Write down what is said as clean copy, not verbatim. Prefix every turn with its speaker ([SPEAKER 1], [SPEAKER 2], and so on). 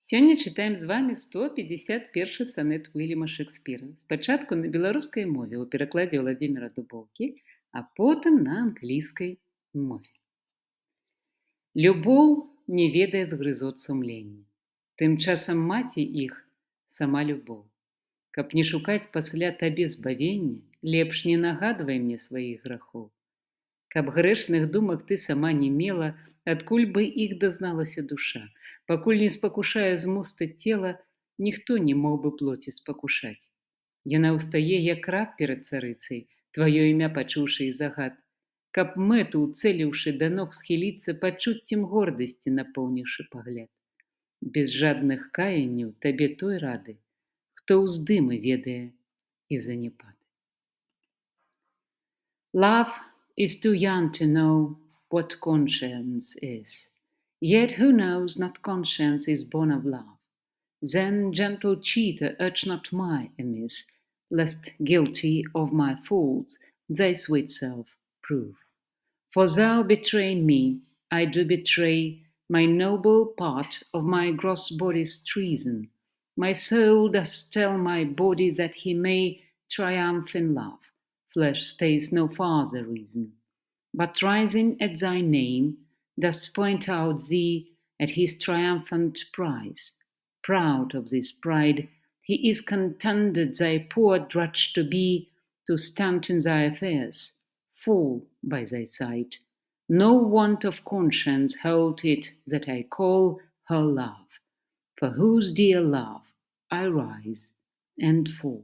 [SPEAKER 1] Сёння чытаем з вамі 151 санет Уільяма Шекспіра. Спачатку на беларускай мове ў перакладзе Владзіміра Дубоўкі, а потым на англійскай мове. Любоў не ведае згрызот сумлення. Тым часам маці іх сама любоў. Каб не шукаць пасля табе збавення, лепш не нагадвай мне сваіх грахоў. Каб грэшных думак ты сама не мела, адкуль бы іх дазналася душа. Пакуль не спакушае змуста цела, ніхто не мог бы плоці спакушаць. Яна ўстае, як раб перад царыцай, тваё імя пачуўшы і загад. Каб мэту, уцэліўшы да ног схіліцца, пачуццем гордасці напоўніўшы пагляд. Без жадных каянняў табе той рады, хто ўздымы ведае і занепады. Love is too young to know what conscience is. Yet who knows not conscience is born of love? Then, gentle cheater, urge not my amiss, lest guilty of my faults thy sweet self prove. For thou betraying me, I do betray my noble part of my gross body's treason. My soul does tell my body that he may triumph in love. Flesh stays no farther reason, but rising at thy name, does point out thee at his triumphant prize. Proud of this pride, he is contented thy poor drudge to be, to stand in thy affairs, fall by thy side. No want of conscience hold it that I call her love, for whose dear love I rise and fall.